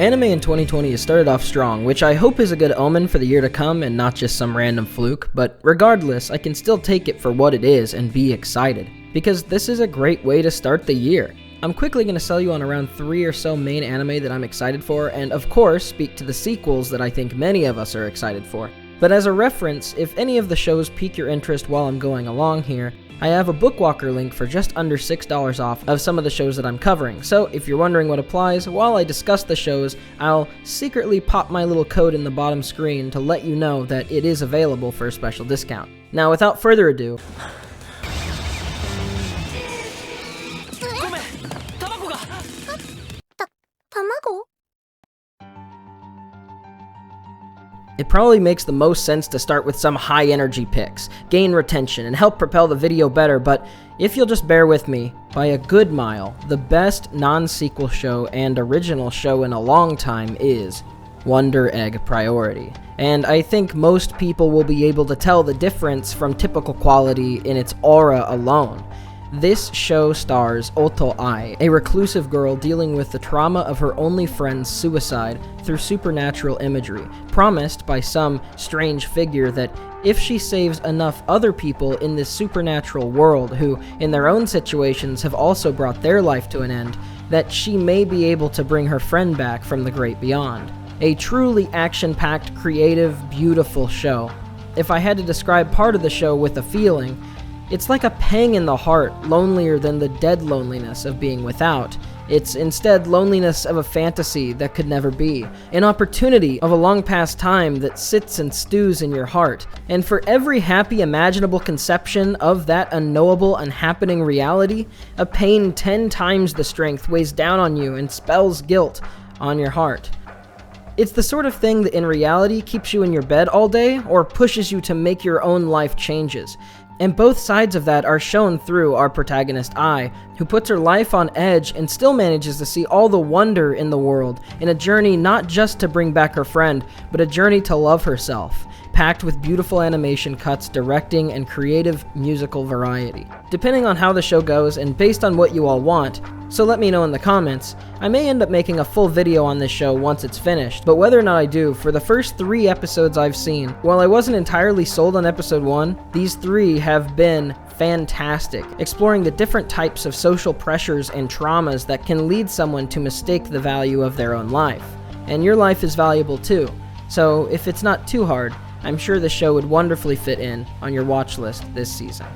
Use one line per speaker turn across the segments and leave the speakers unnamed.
Anime in 2020 has started off strong, which I hope is a good omen for the year to come and not just some random fluke, but regardless, I can still take it for what it is and be excited, because this is a great way to start the year. I'm quickly going to sell you on around 3 or so main anime that I'm excited for, and of course, speak to the sequels that I think many of us are excited for. But as a reference, if any of the shows pique your interest while I'm going along here, I have a Bookwalker link for just under $6 off of some of the shows that I'm covering, so if you're wondering what applies, while I discuss the shows, I'll secretly pop my little code in the bottom screen to let you know that it is available for a special discount. Now, without further ado, it probably makes the most sense to start with some high energy picks, gain retention, and help propel the video better, but if you'll just bear with me, by a good mile, the best non-sequel show and original show in a long time is Wonder Egg Priority. And I think most people will be able to tell the difference from typical quality in its aura alone. This show stars Oto Ai, a reclusive girl dealing with the trauma of her only friend's suicide through supernatural imagery, promised by some strange figure that if she saves enough other people in this supernatural world who, in their own situations, have also brought their life to an end, that she may be able to bring her friend back from the great beyond. A truly action-packed, creative, beautiful show. If I had to describe part of the show with a feeling, it's like a pang in the heart, lonelier than the dead loneliness of being without. It's instead loneliness of a fantasy that could never be, an opportunity of a long past time that sits and stews in your heart. And for every happy imaginable conception of that unknowable, unhappening reality, a pain 10 times the strength weighs down on you and spells guilt on your heart. It's the sort of thing that in reality keeps you in your bed all day or pushes you to make your own life changes. And both sides of that are shown through our protagonist Ai, who puts her life on edge and still manages to see all the wonder in the world in a journey not just to bring back her friend, but a journey to love herself, packed with beautiful animation cuts, directing, and creative musical variety. Depending on how the show goes and based on what you all want, so let me know in the comments, I may end up making a full video on this show once it's finished, but whether or not I do, for the first 3 episodes I've seen, while I wasn't entirely sold on episode 1, these 3 have been fantastic, exploring the different types of social pressures and traumas that can lead someone to mistake the value of their own life. And your life is valuable too, so if it's not too hard, I'm sure the show would wonderfully fit in on your watch list this season.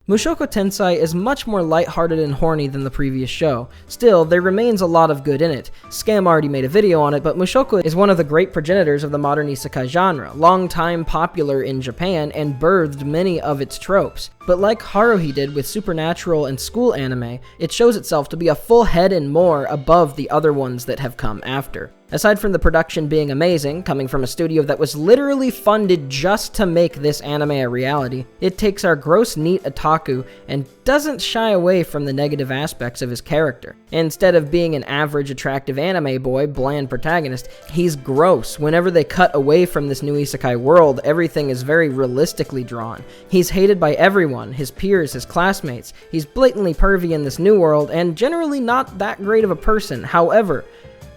Mushoku Tensai is much more lighthearted and horny than the previous show. Still, there remains a lot of good in it. Scam already made a video on it, but Mushoku is one of the great progenitors of the modern isekai genre, long time popular in Japan and birthed many of its tropes. But like Haruhi did with supernatural and school anime, it shows itself to be a full head and more above the other ones that have come after. Aside from the production being amazing, coming from a studio that was literally funded just to make this anime a reality, it takes our gross neat otaku and doesn't shy away from the negative aspects of his character. Instead of being an average attractive anime boy, bland protagonist, he's gross. Whenever they cut away from this new isekai world, everything is very realistically drawn. He's hated by everyone, his peers, his classmates. He's blatantly pervy in this new world and generally not that great of a person. However,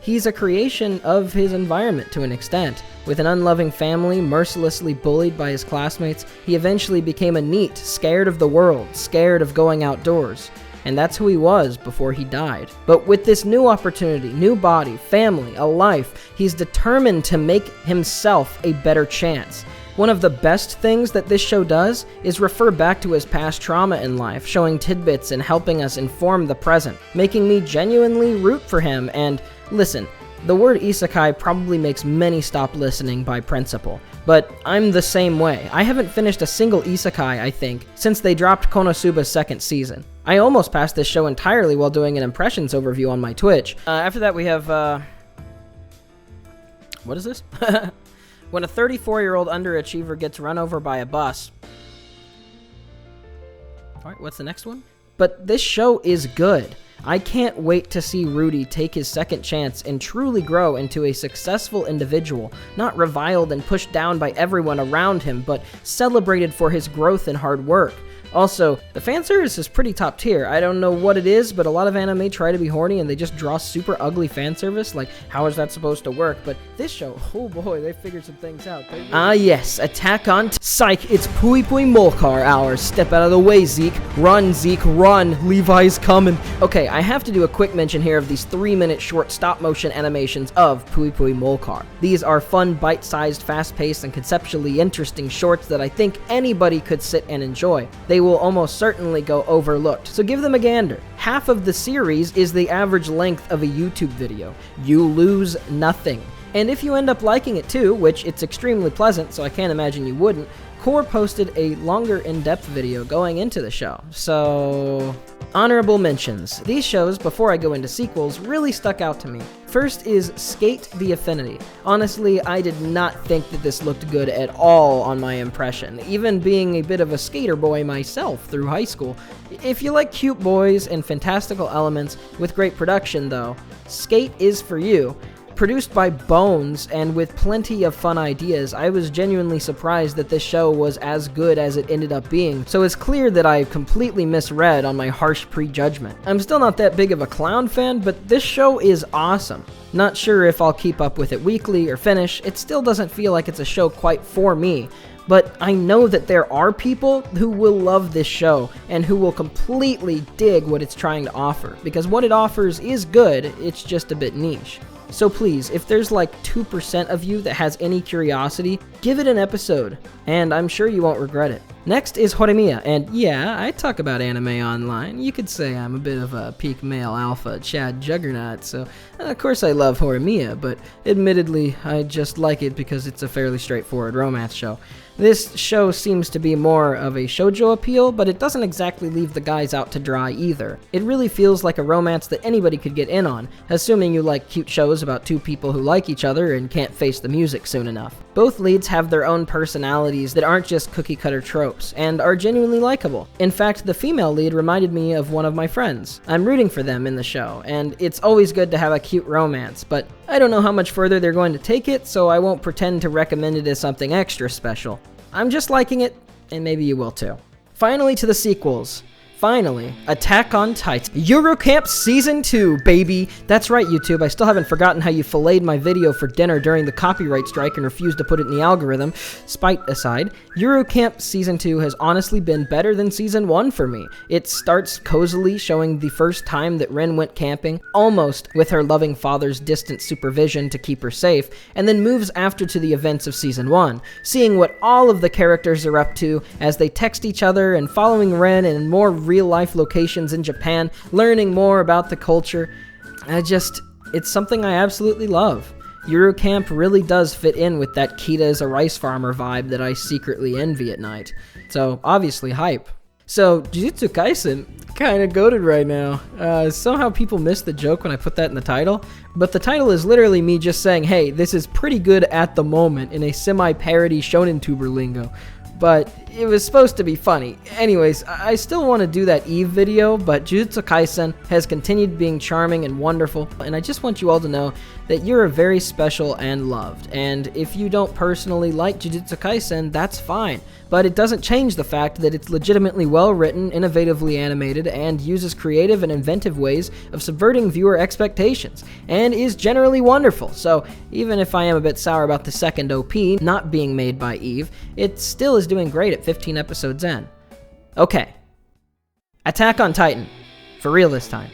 he's a creation of his environment to an extent. With an unloving family, mercilessly bullied by his classmates, he eventually became a NEET, scared of the world, scared of going outdoors. And that's who he was before he died. But with this new opportunity, new body, family, a life, he's determined to make himself a better chance. One of the best things that this show does is refer back to his past trauma in life, showing tidbits and helping us inform the present, making me genuinely root for him. And listen, the word isekai probably makes many stop listening by principle, but I'm the same way. I haven't finished a single isekai, I think, since they dropped Konosuba's 2nd season. I almost passed this show entirely while doing an impressions overview on my Twitch. After that we have, what is this? When a 34-year-old underachiever gets run over by a bus. Alright, what's the next one? But this show is good. I can't wait to see Rudy take his second chance and truly grow into a successful individual, not reviled and pushed down by everyone around him, but celebrated for his growth and hard work. Also, the fan service is pretty top tier. I don't know what it is, but a lot of anime try to be horny and they just draw super ugly fan service. Like, how is that supposed to work? But this show, oh boy, they figured some things out. Yes, Attack on Psych, it's Puipui Molcar hours. Step out of the way, Zeke. Run, Zeke, run. Levi's coming. Okay, I have to do a quick mention here of these 3-minute short stop-motion animations of Puipui Molcar. These are fun, bite-sized, fast-paced, and conceptually interesting shorts that I think anybody could sit and enjoy. They will almost certainly go overlooked, so give them a gander. Half of the series is the average length of a YouTube video. You lose nothing. And if you end up liking it too, which it's extremely pleasant, so I can't imagine you wouldn't, Core posted a longer in-depth video going into the show. So, honorable mentions. These shows, before I go into sequels, really stuck out to me. First is Skate the Affinity. Honestly, I did not think that this looked good at all on my impression, even being a bit of a skater boy myself through high school. If you like cute boys and fantastical elements with great production though, Skate is for you. Produced by Bones and with plenty of fun ideas, I was genuinely surprised that this show was as good as it ended up being, so it's clear that I completely misread on my harsh prejudgment. I'm still not that big of a clown fan, but this show is awesome. Not sure if I'll keep up with it weekly or finish, it still doesn't feel like it's a show quite for me. But I know that there are people who will love this show and who will completely dig what it's trying to offer, because what it offers is good, it's just a bit niche. So please, if there's like 2% of you that has any curiosity, give it an episode, and I'm sure you won't regret it. Next is Horimiya, and yeah, I talk about anime online. You could say I'm a bit of a peak male alpha Chad juggernaut, so of course I love Horimiya, but admittedly, I just like it because it's a fairly straightforward romance show. This show seems to be more of a shoujo appeal, but it doesn't exactly leave the guys out to dry either. It really feels like a romance that anybody could get in on, assuming you like cute shows about two people who like each other and can't face the music soon enough. Both leads have their own personalities that aren't just cookie-cutter tropes, and are genuinely likable. In fact, the female lead reminded me of one of my friends. I'm rooting for them in the show, and it's always good to have a cute romance, but I don't know how much further they're going to take it, so I won't pretend to recommend it as something extra special. I'm just liking it, and maybe you will too. Finally to the sequels. Finally, Attack on Titan. Yuru Camp Season 2, baby! That's right, YouTube, I still haven't forgotten how you filleted my video for dinner during the copyright strike and refused to put it in the algorithm. Spite aside, Yuru Camp Season 2 has honestly been better than Season 1 for me. It starts cozily, showing the first time that Rin went camping, almost with her loving father's distant supervision to keep her safe, and then moves after to the events of Season 1, seeing what all of the characters are up to as they text each other and following Rin in more real-life locations in Japan, learning more about the culture. It's something I absolutely love. Yuru Camp really does fit in with that Kita is a rice farmer vibe that I secretly envy at night. So, obviously hype. So, Jujutsu Kaisen, kinda goated right now. Somehow people miss the joke when I put that in the title, but the title is literally me just saying, hey, this is pretty good at the moment in a semi-parody shonen tuber lingo. But it was supposed to be funny. Anyways, I still want to do that Eve video, but Jujutsu Kaisen has continued being charming and wonderful, and I just want you all to know that you're very special and loved. And if you don't personally like Jujutsu Kaisen, that's fine. But it doesn't change the fact that it's legitimately well written, innovatively animated, and uses creative and inventive ways of subverting viewer expectations, and is generally wonderful. So even if I am a bit sour about the second OP not being made by Eve, it still is doing great at 15 episodes in. Okay. Attack on Titan. For real this time.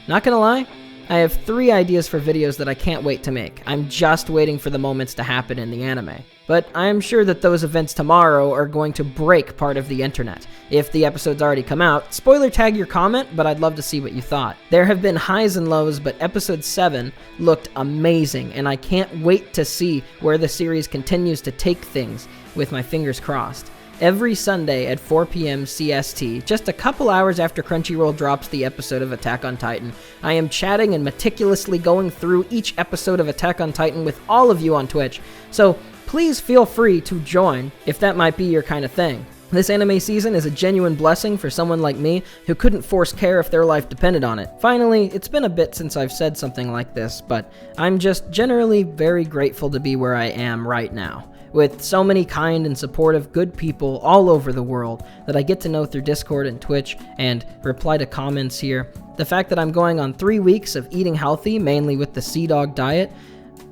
Not gonna lie, I have 3 ideas for videos that I can't wait to make. I'm just waiting for the moments to happen in the anime. But I'm sure that those events tomorrow are going to break part of the internet. If the episode's already come out, spoiler tag your comment, but I'd love to see what you thought. There have been highs and lows, but episode 7 looked amazing, and I can't wait to see where the series continues to take things, with my fingers crossed. Every Sunday at 4 p.m. CST, just a couple hours after Crunchyroll drops the episode of Attack on Titan, I am chatting and meticulously going through each episode of Attack on Titan with all of you on Twitch, so please feel free to join if that might be your kind of thing. This anime season is a genuine blessing for someone like me who couldn't force care if their life depended on it. Finally, it's been a bit since I've said something like this, but I'm just generally very grateful to be where I am right now, with so many kind and supportive good people all over the world that I get to know through Discord and Twitch and reply to comments here. The fact that I'm going on 3 weeks of eating healthy, mainly with the Sea Dog diet,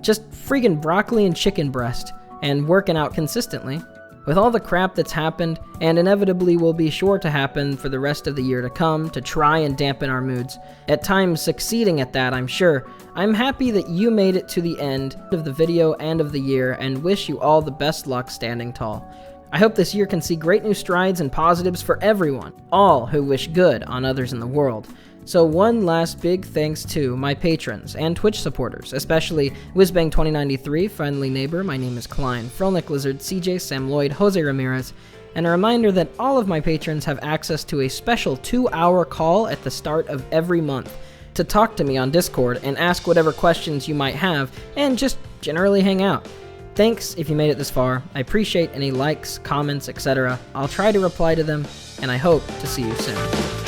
just friggin' broccoli and chicken breast, and working out consistently. With all the crap that's happened, and inevitably will be sure to happen for the rest of the year to come to try and dampen our moods, at times succeeding at that, I'm sure, I'm happy that you made it to the end of the video and of the year, and wish you all the best luck standing tall. I hope this year can see great new strides and positives for everyone, all who wish good on others in the world. So one last big thanks to my patrons and Twitch supporters, especially Whizbang2093, Friendly Neighbor, my name is Klein, Frolnick Lizard, CJ, Sam Lloyd, Jose Ramirez, and a reminder that all of my patrons have access to a special 2-hour call at the start of every month to talk to me on Discord and ask whatever questions you might have, and just generally hang out. Thanks if you made it this far. I appreciate any likes, comments, etc. I'll try to reply to them, and I hope to see you soon.